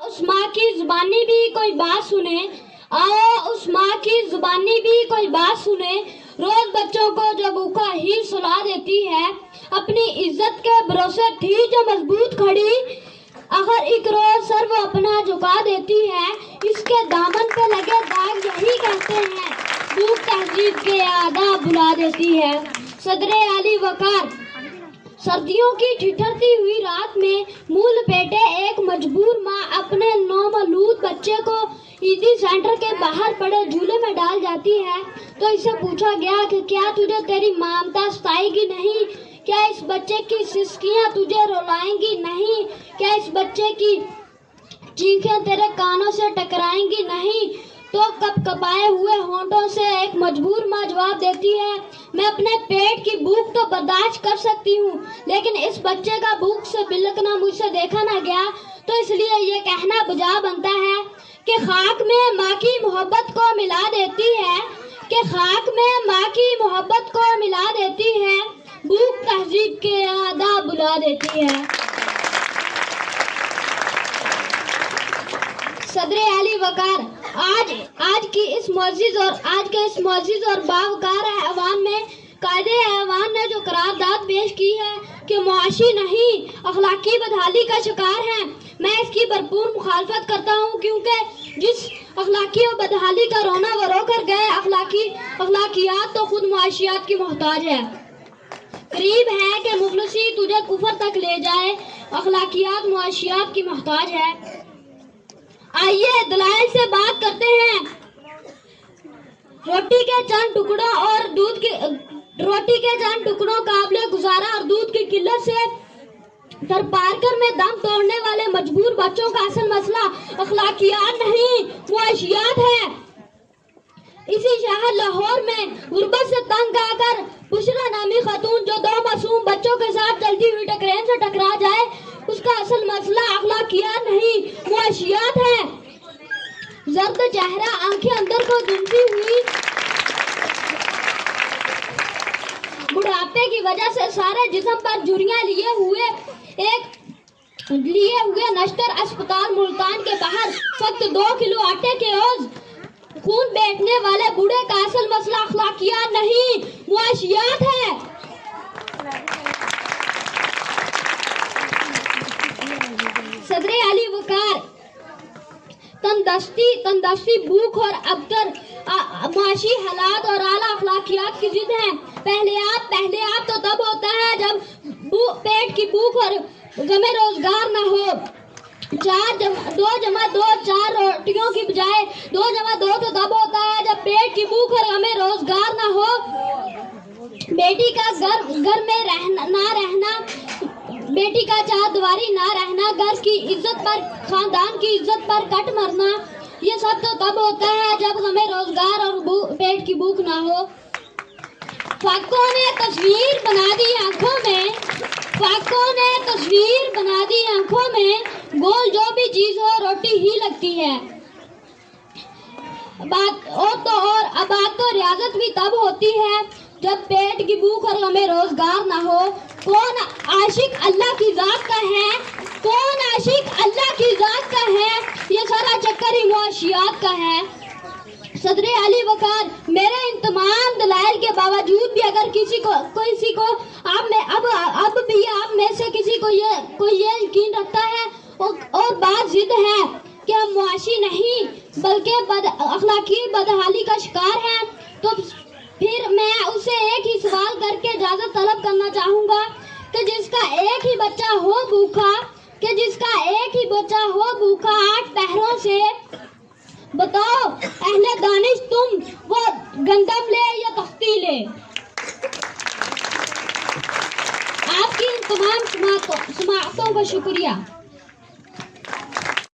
उस माँ की जुबानी भी कोई बात सुने, आओ उस माँ की जुबानी भी कोई बात सुने। रोज बच्चों को जो भूखा ही सुला देती है, अपनी इज्जत के भरोसे थी जो मजबूत खड़ी, अगर एक रोज सर वो अपना झुका देती है, इसके दामन पे लगे दाग यही कहते हैं, भूख तहजीब के आदाब भुला देती है। सदरे आली वकार, सर्दियों की ठिठुरती हुई रात में मुंह लपेटे एक मजबूर माँ अपने नौमौलूद बच्चे को ईदी सेंटर के बाहर पड़े झूले में डाल जाती है। तो इसे पूछा गया कि क्या तुझे तेरी ममता सताएगी नहीं, क्या इस बच्चे की सिसकियां तुझे रुलाएंगी नहीं, क्या इस बच्चे की चीखें तेरे कानों से टकराएंगी नहीं। तो कपकपाए हुए होंठों से एक मजबूर माँ जवाब देती है, मैं अपने पेट की भूख तो बर्दाश्त कर सकती हूँ, लेकिन इस बच्चे का भूख से बिलकना मुझसे देखा ना गया, तो इसलिए ये कहना बजा बनता है कि खाक में माँ की मोहब्बत को मिला देती है, कि खाक में माँ की मोहब्बत को मिला देती है, भूख तहजीब के आदाब बुला देती है। सदरे आली वकार, आज की इस मोअज़्ज़िज़ और बावकार ऐवान में कायदे ऐवान ने जो करारदाद पेश की है कि मुआशी नहीं अखलाकी बदहाली का शिकार है, मैं इसकी भरपूर मुखालफत करता हूँ, क्योंकि जिस अखलाकी और बदहाली का रोना वो रो कर गए, अखलाकियात तो खुद मुआशियात की मोहताज है। करीब है कि मुखलसी तुझे कुफर तक ले जाए, अखलाकियात मुआशियात की मोहताज है। आइए दलाइल से बात करते हैं। रोटी के चंद टुकड़ों काबिले गुजारा और दूध की किल्लत से पारकर में दम तोड़ने वाले मजबूर बच्चों का असल मसला अखलाकियात नहीं मुआशियात है। इसी शहर लाहौर में गुर्बत से तंग आकर बुशरा नामी खातून जो दो मासूम बच्चों के साथ चलती हुई ट्रेन से टकरा जाए, उसका असल मसला अखलाकियात नहीं मुआशियात है। जर्द चेहरा, आंखें अंदर को धुंधली हुई, बुढ़ापे की वजह से सारे जिस्म पर झुर्रियां लिए हुए नश्तर अस्पताल मुल्तान के बाहर फक्त 2 किलो आटे के ओझ खून बैठने वाले बूढ़े का असल मसला अखलाकियात नहीं मुआशियात है। सदरे आली वकार, तंदस्ती भूख और अबतर माशी हालात और आला अखलाकियात की जिद है। पहले आप तो तब होता है जब पेट की भूख और गमे रोजगार ना हो। 2 जमा 2 4 रोटियों की बजाय 2 जमा 2 तो तब होता है जब पेट की भूख और गमे रोजगार ना हो। बेटी का घर में ना रहना, बेटी का चारदीवारी ना रहना, घर की इज्जत पर, खानदान की इज्जत पर कट मरना, ये सब तो तब होता है जब हमें रोजगार और पेट की भूख ना हो। फाकों ने तस्वीर बना दी आंखों में, गोल जो भी चीज हो रोटी ही लगती है। बात तो रियाजत भी तब होती है जब पेट की भूख और हमें रोजगार ना हो। कौन आशिक अल्लाह की जात का है, कौन आशिक अल्लाह की जात का है, ये सारा चक्कर ही मुआशियात का है। सदरे आली वकार, मेरे इन तमाम दलाइल के बावजूद भी अगर किसी को आप में से किसी को ये यकीन रखता है और बात जिद है कि हम मुआशी नहीं बल्कि अखलाकी बदहाली का शिकार हैं, तो फिर मैं उसे एक ही सवाल करके इजाजत तलब करना चाहूंगा कि जिसका एक ही बच्चा हो भूखा 8 पहरों से, बताओ अहले दानिश तुम वो गंदम ले या तख्ती ले। आपकी इन तमाम समाअतों का शुक्रिया।